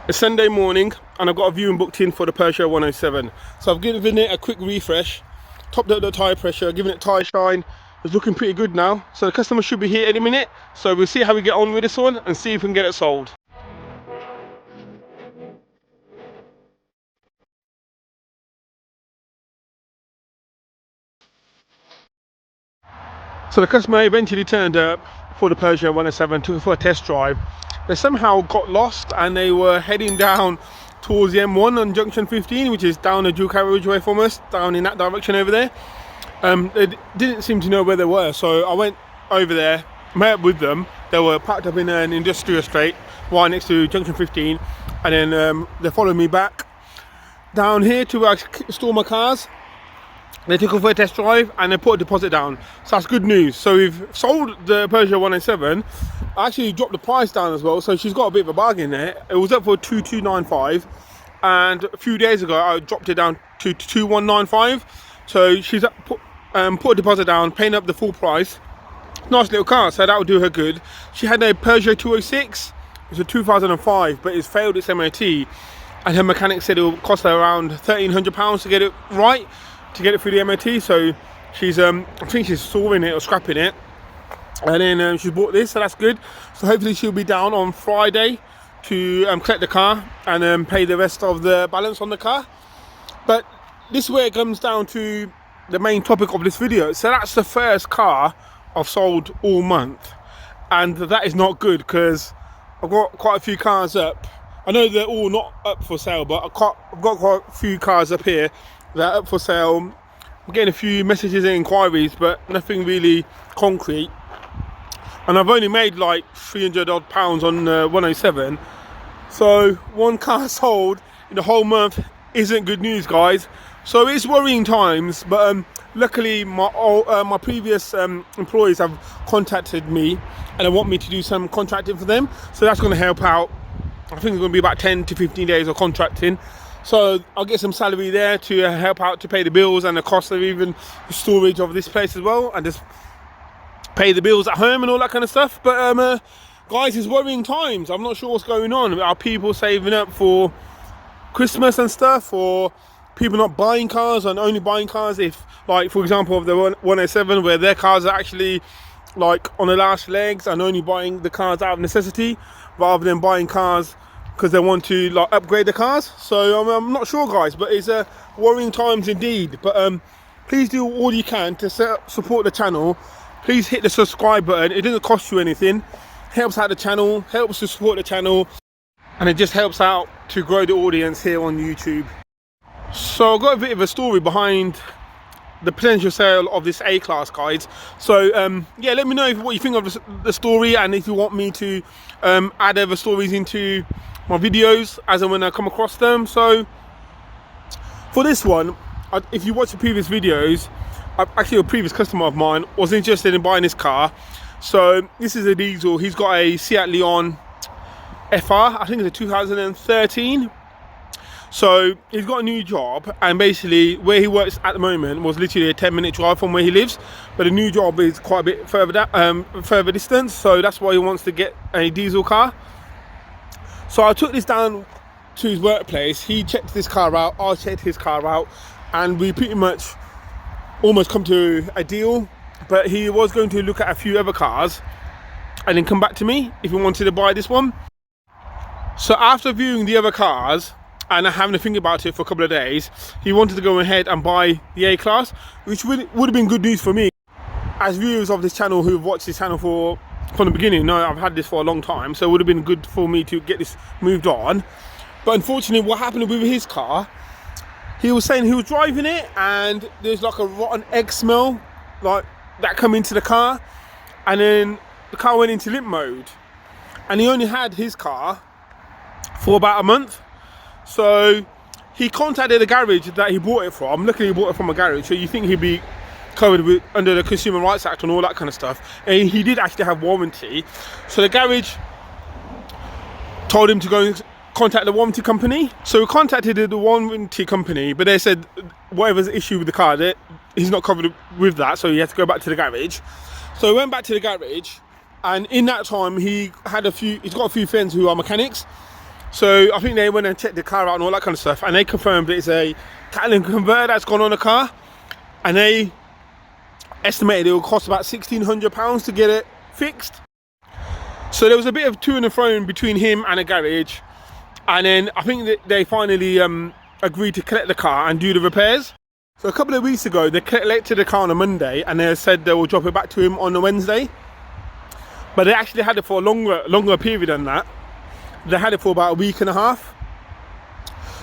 It's Sunday morning and I've got a viewing booked in for the Peugeot 107. So I've given it a quick refresh, topped up the tyre pressure, given it tyre shine. It's looking pretty good now. So the customer should be here any minute. So we'll see how we get on with this one and see if we can get it sold. So the customer eventually turned up for the Peugeot 107, took it for a test drive. They somehow got lost and they were heading down towards the M1 on junction 15, which is down the dual carriageway from us, down in that direction over there. They didn't seem to know where they were, so I went over there, met up with them. They were parked up in an industrial estate right next to junction 15, and then they followed me back down here to where I store my cars. They took off for a test drive and they put a deposit down, so that's good news. So we've sold the Peugeot 107. I actually dropped the price down as well, so she's got a bit of a bargain there. It was up for 2295, and a few days ago I dropped it down to 2195. So she's put a deposit down, paying up the full price. Nice little car, so that will do her good. She had a Peugeot 206. It's a 2005, but it's failed its MOT, and her mechanic said it will cost her around £1,300 to get it right, to get it through the MOT. So she's I think she's storing it or scrapping it, and then she's bought this, so that's good. So hopefully she'll be down on Friday to collect the car and pay the rest of the balance on the car. But this is where it comes down to the main topic of this video. So that's the first car I've sold all month, and that is not good because I've got quite a few cars up. I know they're all not up for sale, but I've got quite a few cars up here that are up for sale. I'm getting a few messages and inquiries, but nothing really concrete. And I've only made like 300 odd pounds on 107. So one car sold in the whole month isn't good news, guys. So it's worrying times, but luckily my previous employees have contacted me and they want me to do some contracting for them. So that's going to help out. I think it's going to be about 10 to 15 days of contracting. So I'll get some salary there to help out to pay the bills and the cost of even the storage of this place as well, and just pay the bills at home and all that kind of stuff. But guys, it's worrying times. I'm not sure what's going on. Are people saving up for Christmas and stuff, or people not buying cars and only buying cars if, like, for example, of the 107, where their cars are actually like on the last legs and only buying the cars out of necessity rather than buying cars because they want to like upgrade the cars. So I'm not sure, guys, but it's worrying times indeed. But please do all you can to support the channel. Please hit the subscribe button. It doesn't cost you anything. Helps out the channel, helps to support the channel, and it just helps out to grow the audience here on YouTube. So I've got a bit of a story behind the potential sale of this A-Class, guys. So yeah, let me know what you think of the story, and if you want me to add other stories into my videos as and when I come across them. So for this one, if you watch the previous videos, actually a previous customer of mine was interested in buying this car. So this is a diesel. He's got a Seat Leon FR, I think it's a 2013. So he's got a new job, and basically where he works at the moment was literally a 10-minute drive from where he lives, but the new job is quite a bit further distance, so that's why he wants to get a diesel car. So I took this down to his workplace. He checked this car out, I checked his car out, and we pretty much almost come to a deal. But he was going to look at a few other cars and then come back to me if he wanted to buy this one. So after viewing the other cars and having to think about it for a couple of days, he wanted to go ahead and buy the A-Class, which would have been good news for me. As viewers of this channel who've watched this channel from the beginning, know I've had this for a long time, so it would have been good for me to get this moved on. But unfortunately, what happened with his car, he was saying he was driving it and there's like a rotten egg smell like that come into the car, and then the car went into limp mode, and he only had his car for about a month. So he contacted the garage that he bought it from. Luckily he bought it from a garage, so you think he'd be covered with under the Consumer Rights Act and all that kind of stuff, and he did actually have warranty. So the garage told him to go and contact the warranty company. So we contacted the warranty company, but they said whatever's the issue with the car, he's not covered with that, so he had to go back to the garage. So he went back to the garage, and in that time he's got a few friends who are mechanics, So I think they went and checked the car out and all that kind of stuff, and they confirmed it's a catalytic converter that's gone on the car, and they estimated it will cost about £1,600 to get it fixed. So there was a bit of to and fro between him and a garage, and then I think that they finally agreed to collect the car and do the repairs. So a couple of weeks ago they collected the car on a Monday, and they said they will drop it back to him on a Wednesday, but they actually had it for a longer period than that. They had it for about a week and a half.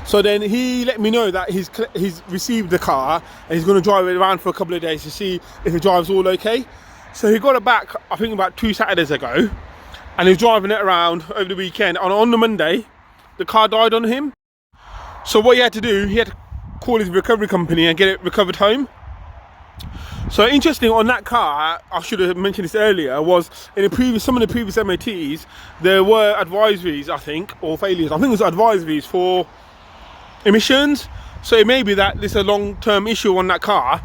So then he let me know that he's received the car and he's going to drive it around for a couple of days to see if it drives all okay. So he got it back, I think about 2 Saturdays ago, and he was driving it around over the weekend. And on the Monday, the car died on him. So what he had to do, he had to call his recovery company and get it recovered home. So interesting on that car, I should have mentioned this earlier, was in some of the previous MOTs, there were advisories, I think, or failures. I think it was advisories for emissions. So it may be that this is a long-term issue on that car.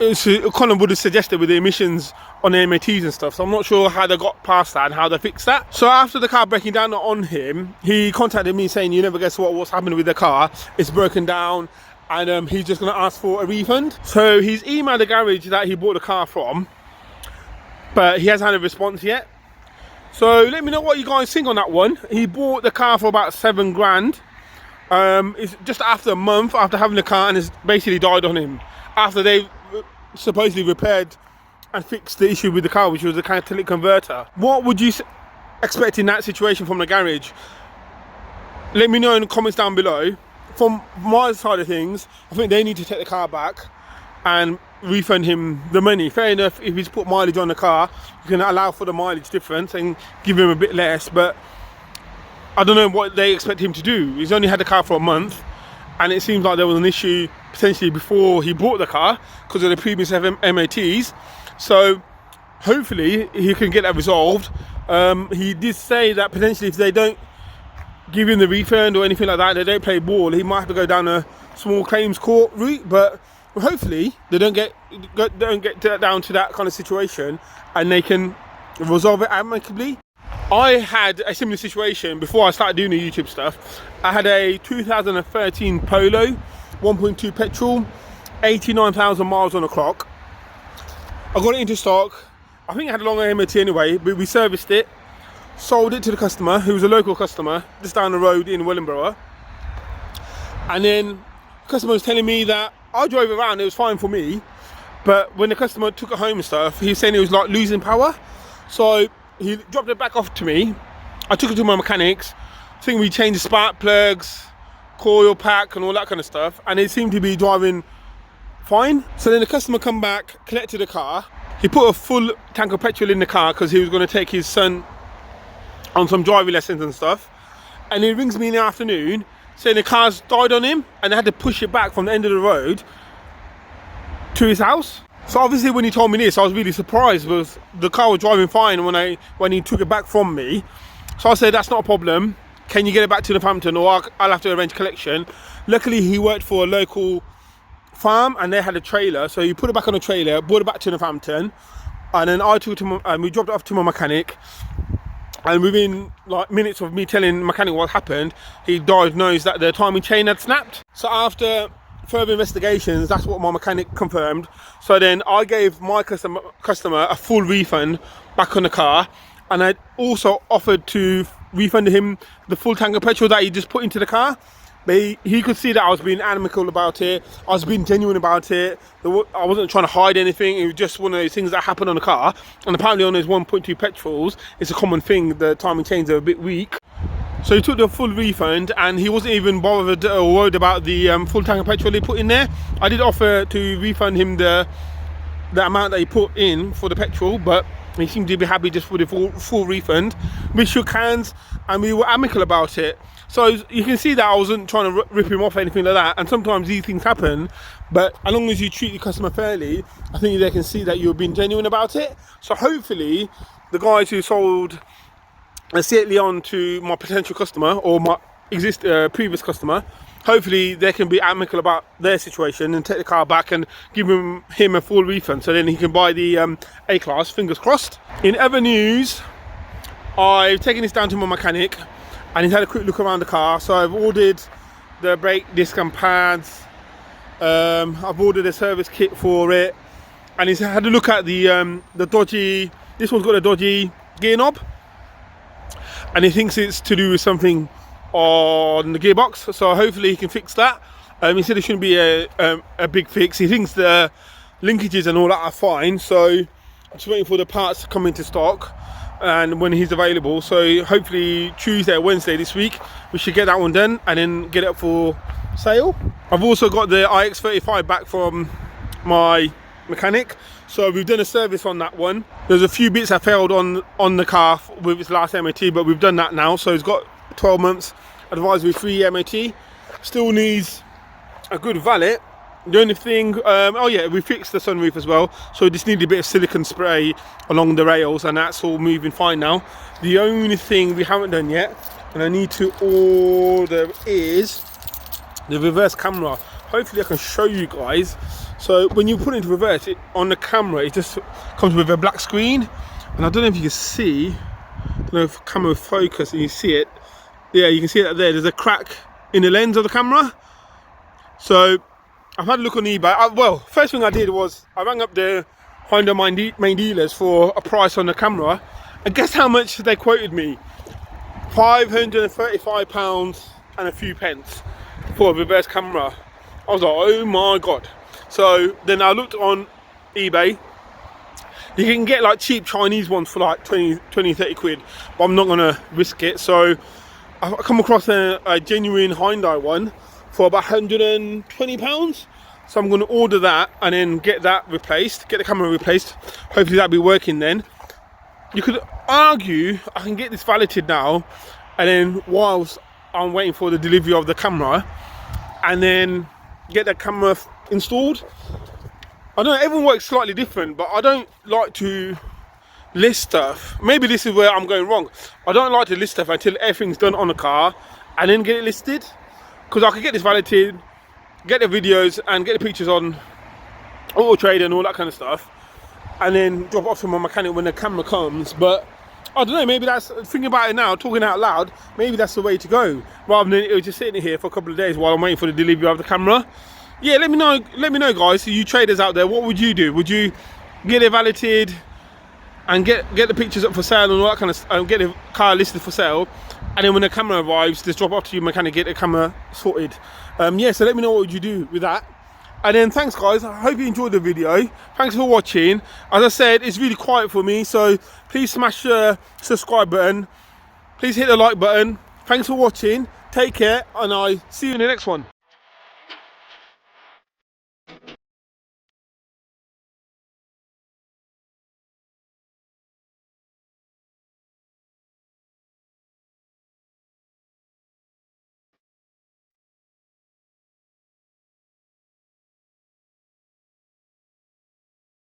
It kind of would have suggested with the emissions on the MOTs and stuff. So I'm not sure how they got past that and how they fixed that. So after the car breaking down on him, he contacted me saying, you never guess what's happened with the car. It's broken down. And he's just going to ask for a refund. So he's emailed the garage that he bought the car from, but he hasn't had a response yet. So let me know what you guys think on that one. He bought the car for about 7 grand. It's just after a month after having the car, and it's basically died on him after they supposedly repaired and fixed the issue with the car, which was the catalytic converter. What would you expect in that situation from the garage? Let me know in the comments down below. From my side of things, I think they need to take the car back and refund him the money. Fair enough, if he's put mileage on the car, you can allow for the mileage difference and give him a bit less, but I don't know what they expect him to do. He's only had the car for a month, and it seems like there was an issue potentially before he bought the car because of the previous MOTs. So hopefully he can get that resolved. He did say that potentially if they don't give him the refund or anything like that, they don't play ball, he might have to go down a small claims court route, but hopefully they don't get down to that kind of situation and they can resolve it amicably. I had a similar situation before I started doing the YouTube stuff. I had a 2013 Polo 1.2 petrol, 89,000 miles on the clock. I got it into stock. I think it had a longer MOT anyway, but we serviced it, sold it to the customer, who was a local customer just down the road in Wellingborough. And then the customer was telling me that I drove it around, it was fine for me, but when the customer took it home and stuff, he was saying it was like losing power. So he dropped it back off to me. I took it to my mechanics. I think we changed the spark plugs, coil pack and all that kind of stuff, and it seemed to be driving fine. So then the customer come back, collected the car. He put a full tank of petrol in the car because he was going to take his son on some driving lessons and stuff, and he rings me in the afternoon saying the car's died on him and they had to push it back from the end of the road to his house. So obviously when he told me this, I was really surprised because the car was driving fine when he took it back from me. So I said, that's not a problem, can you get it back to Northampton, or I'll have to arrange collection. Luckily he worked for a local farm and they had a trailer, so he put it back on a trailer, brought it back to Northampton, and then I took it to we dropped it off to my mechanic. And within like minutes of me telling the mechanic what happened, he diagnosed that the timing chain had snapped. So after further investigations, that's what my mechanic confirmed. So then I gave my customer a full refund back on the car, and I also offered to refund him the full tank of petrol that he just put into the car. But he could see that I was being amicable about it, I was being genuine about it, I wasn't trying to hide anything. It was just one of those things that happen on the car, and apparently on those 1.2 petrols, it's a common thing, the timing chains are a bit weak. So he took the full refund, and he wasn't even bothered or worried about the full tank of petrol he put in there. I did offer to refund him the amount that he put in for the petrol, but he seemed to be happy just for the full refund. We shook hands and we were amicable about it. So you can see that I wasn't trying to rip him off or anything like that, and sometimes these things happen, but as long as you treat the customer fairly, I think they can see that you're being genuine about it. So hopefully the guys who sold a Seat Leon to my potential customer or my previous customer, hopefully they can be amicable about their situation and take the car back and give him a full refund, so then he can buy the A-Class, fingers crossed. In other news, I've taken this down to my mechanic, and he's had a quick look around the car. So I've ordered the brake disc and pads. I've ordered a service kit for it, and he's had a look at the dodgy. This one's got a dodgy gear knob, and he thinks it's to do with something on the gearbox. So hopefully he can fix that. He said it shouldn't be a big fix. He thinks the linkages and all that are fine. So I'm just waiting for the parts to come into stock and when he's available. So hopefully Tuesday or Wednesday this week we should get that one done and then get it up for sale. I've also got the iX35 back from my mechanic, so we've done a service on that one. There's a few bits that failed on the car with its last MOT, but we've done that now. So it's got 12 months advisory free MOT. Still needs a good valet. The only thing, oh yeah, we fixed the sunroof as well, so just needed a bit of silicone spray along the rails, and that's all moving fine now. The only thing we haven't done yet, and I need to order, is the reverse camera. Hopefully I can show you guys. So when you put it into reverse, on the camera it just comes with a black screen, and I don't know if you can see, I don't know if camera focus and you see it. Yeah, you can see that there. There's a crack in the lens of the camera. So I've had a look on eBay. Well, first thing I did was I rang up the Hyundai main dealers for a price on the camera, and guess how much they quoted me? £535 and a few pence for a reverse camera. I was like, oh my god. So then I looked on eBay. You can get like cheap Chinese ones for like 20-30 quid, but I'm not gonna risk it. So I've come across a genuine Hyundai one for about £120. So I'm going to order that and then get that replaced, get the camera replaced. Hopefully that'll be working then. You could argue I can get this validated now, and then whilst I'm waiting for the delivery of the camera, and then get the camera installed. I know everyone works slightly different, but I don't like to list stuff. Maybe this is where I'm going wrong. I don't like to list stuff until everything's done on the car and then get it listed. Because I could get this validated, get the videos and get the pictures on Auto Trade and all that kind of stuff, and then drop off to my mechanic when the camera comes. But I don't know, maybe that's, thinking about it now, talking out loud, maybe that's the way to go, rather than it was just sitting here for a couple of days while I'm waiting for the delivery of the camera. Yeah, let me know guys, so you traders out there, what would you do? Would you get it validated and get the pictures up for sale and all that kind of stuff, get the car listed for sale, and then when the camera arrives, just drop off to your mechanic, get the camera sorted? Yeah, so let me know what would you do with that. And then thanks guys, I hope you enjoyed the video. Thanks for watching. As I said, it's really quiet for me, so please smash the subscribe button. Please hit the like button. Thanks for watching. Take care, and I see you in the next one.